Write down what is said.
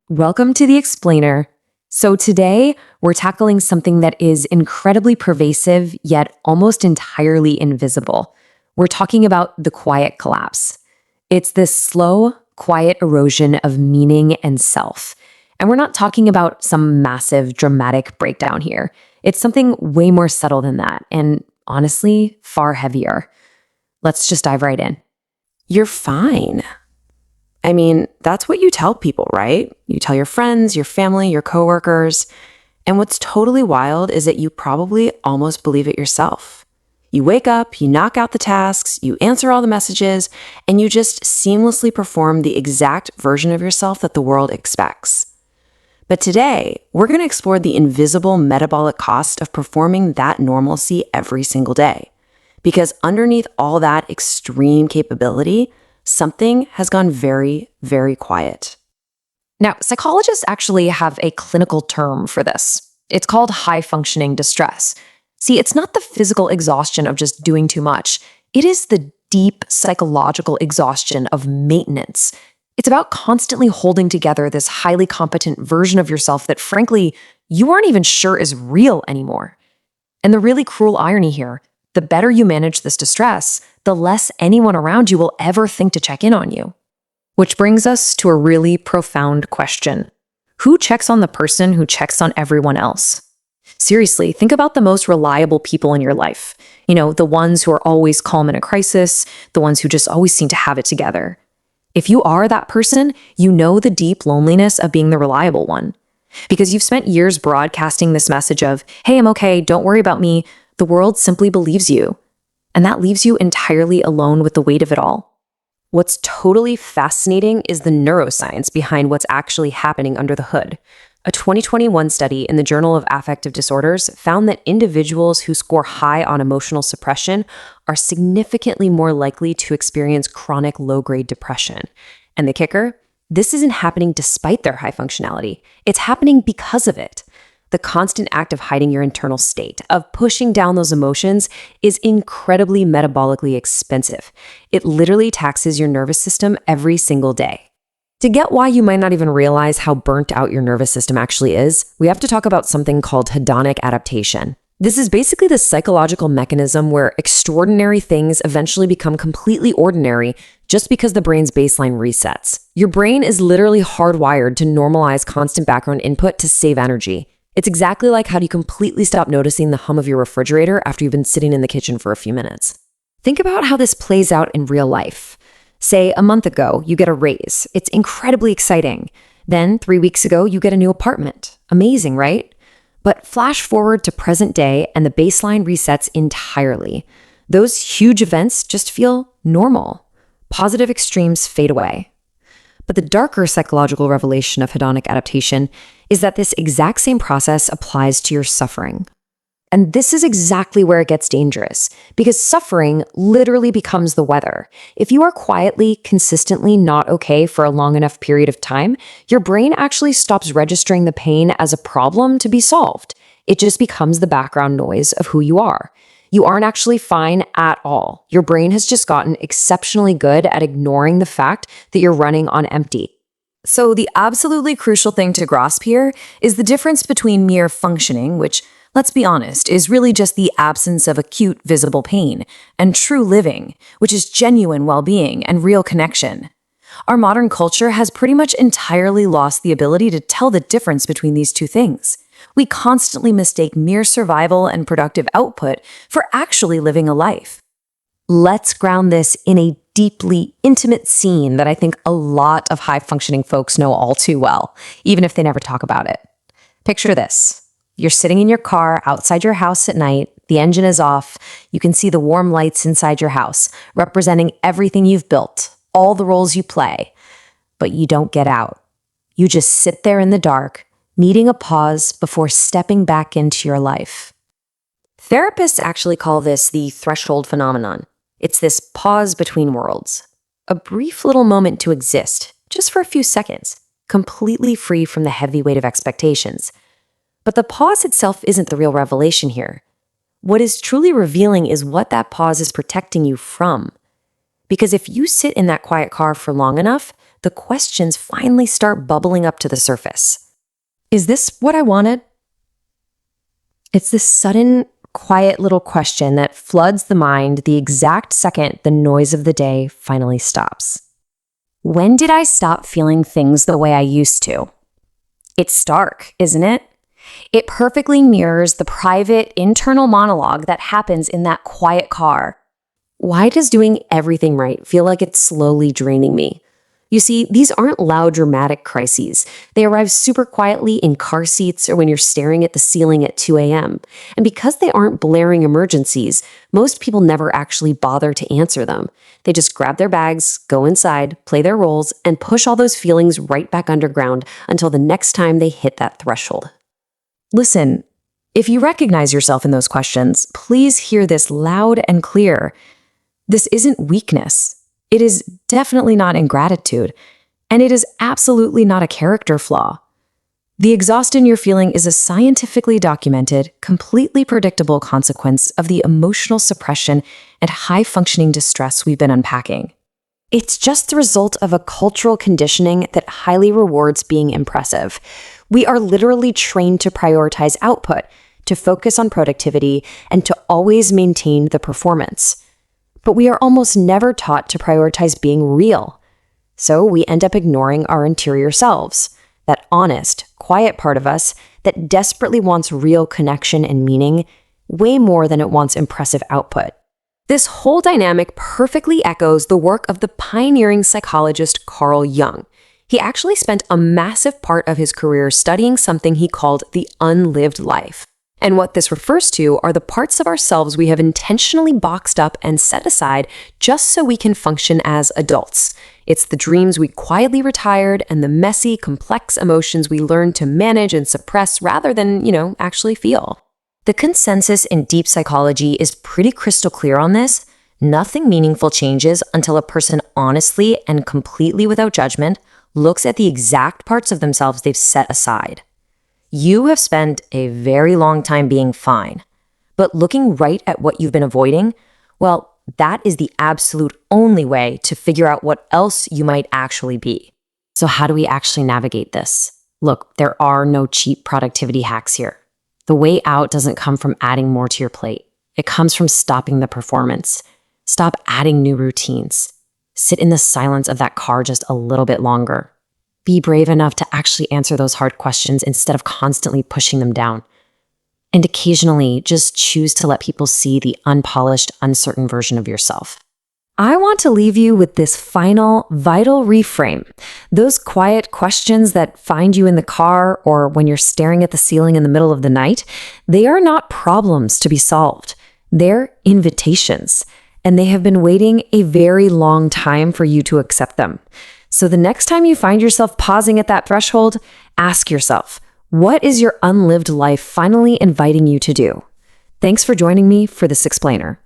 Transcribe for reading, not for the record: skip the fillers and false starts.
Welcome to The Explainer. So today, we're tackling something that is incredibly pervasive, yet almost entirely invisible. We're talking about the quiet collapse. It's this slow, quiet erosion of meaning and self. And we're not talking about some massive, dramatic breakdown here. It's something way more subtle than that, and honestly, far heavier. Let's just dive right in. You're fine. I mean, that's what you tell people, right? You tell your friends, your family, your coworkers. And what's totally wild is that you probably almost believe it yourself. You wake up, you knock out the tasks, you answer all the messages, and you just seamlessly perform the exact version of yourself that the world expects. But today, we're going to explore the invisible metabolic cost of performing that normalcy every single day. Because underneath all that extreme capability, something has gone very, very quiet. Now, psychologists actually have a clinical term for this. It's called high-functioning distress. See, it's not the physical exhaustion of just doing too much. It is the deep psychological exhaustion of maintenance. It's about constantly holding together this highly competent version of yourself that, frankly, you aren't even sure is real anymore. And the really cruel irony here, the better you manage this distress, the less anyone around you will ever think to check in on you. Which brings us to a really profound question. Who checks on the person who checks on everyone else? Seriously, think about the most reliable people in your life. You know, the ones who are always calm in a crisis, the ones who just always seem to have it together. If you are that person, you know the deep loneliness of being the reliable one. Because you've spent years broadcasting this message of, hey, I'm okay, don't worry about me. The world simply believes you. And that leaves you entirely alone with the weight of it all. What's totally fascinating is the neuroscience behind what's actually happening under the hood. A 2021 study in the Journal of Affective Disorders found that individuals who score high on emotional suppression are significantly more likely to experience chronic low-grade depression. And the kicker? This isn't happening despite their high functionality. It's happening because of it. The constant act of hiding your internal state, of pushing down those emotions, is incredibly metabolically expensive. It literally taxes your nervous system every single day. To get why you might not even realize how burnt out your nervous system actually is, we have to talk about something called hedonic adaptation. This is basically the psychological mechanism where extraordinary things eventually become completely ordinary just because the brain's baseline resets. Your brain is literally hardwired to normalize constant background input to save energy. It's exactly like how do you completely stop noticing the hum of your refrigerator after you've been sitting in the kitchen for a few minutes. Think about how this plays out in real life. Say a month ago, you get a raise. It's incredibly exciting. Then 3 weeks ago, you get a new apartment. Amazing, right? But flash forward to present day and the baseline resets entirely. Those huge events just feel normal. Positive extremes fade away. But the darker psychological revelation of hedonic adaptation is that this exact same process applies to your suffering. And this is exactly where it gets dangerous, because suffering literally becomes the weather. If you are quietly, consistently not okay for a long enough period of time, your brain actually stops registering the pain as a problem to be solved. It just becomes the background noise of who you are. You aren't actually fine at all. Your brain has just gotten exceptionally good at ignoring the fact that you're running on empty. So the absolutely crucial thing to grasp here is the difference between mere functioning, which, let's be honest, is really just the absence of acute visible pain, and true living, which is genuine well-being and real connection. Our modern culture has pretty much entirely lost the ability to tell the difference between these two things. We constantly mistake mere survival and productive output for actually living a life. Let's ground this in a deeply intimate scene that I think a lot of high-functioning folks know all too well, even if they never talk about it. Picture this. You're sitting in your car outside your house at night, the engine is off, you can see the warm lights inside your house, representing everything you've built, all the roles you play, but you don't get out. You just sit there in the dark, needing a pause before stepping back into your life. Therapists actually call this the threshold phenomenon. It's this pause between worlds, a brief little moment to exist, just for a few seconds, completely free from the heavy weight of expectations. But the pause itself isn't the real revelation here. What is truly revealing is what that pause is protecting you from. Because if you sit in that quiet car for long enough, the questions finally start bubbling up to the surface. Is this what I wanted? It's this sudden, quiet little question that floods the mind the exact second the noise of the day finally stops. When did I stop feeling things the way I used to? It's stark, isn't it? It perfectly mirrors the private, internal monologue that happens in that quiet car. Why does doing everything right feel like it's slowly draining me? You see, these aren't loud, dramatic crises. They arrive super quietly in car seats or when you're staring at the ceiling at 2 a.m. And because they aren't blaring emergencies, most people never actually bother to answer them. They just grab their bags, go inside, play their roles, and push all those feelings right back underground until the next time they hit that threshold. Listen, if you recognize yourself in those questions, please hear this loud and clear. This isn't weakness. It is definitely not ingratitude, and it is absolutely not a character flaw. The exhaustion you're feeling is a scientifically documented, completely predictable consequence of the emotional suppression and high-functioning distress we've been unpacking. It's just the result of a cultural conditioning that highly rewards being impressive. We are literally trained to prioritize output, to focus on productivity, and to always maintain the performance. But we are almost never taught to prioritize being real. So we end up ignoring our interior selves, that honest, quiet part of us that desperately wants real connection and meaning, way more than it wants impressive output. This whole dynamic perfectly echoes the work of the pioneering psychologist Carl Jung. He actually spent a massive part of his career studying something he called the unlived life. And what this refers to are the parts of ourselves we have intentionally boxed up and set aside just so we can function as adults. It's the dreams we quietly retired and the messy, complex emotions we learned to manage and suppress rather than, actually feel. The consensus in deep psychology is pretty crystal clear on this. Nothing meaningful changes until a person honestly and completely without judgment looks at the exact parts of themselves they've set aside. You have spent a very long time being fine, but looking right at what you've been avoiding, well, that is the absolute only way to figure out what else you might actually be. So how do we actually navigate this? Look, there are no cheap productivity hacks here. The way out doesn't come from adding more to your plate. It comes from stopping the performance. Stop adding new routines. Sit in the silence of that car just a little bit longer. Be brave enough to actually answer those hard questions instead of constantly pushing them down. And occasionally, just choose to let people see the unpolished, uncertain version of yourself. I want to leave you with this final, vital reframe. Those quiet questions that find you in the car or when you're staring at the ceiling in the middle of the night, they are not problems to be solved. They're invitations, and they have been waiting a very long time for you to accept them. So the next time you find yourself pausing at that threshold, ask yourself, what is your unlived life finally inviting you to do? Thanks for joining me for this explainer.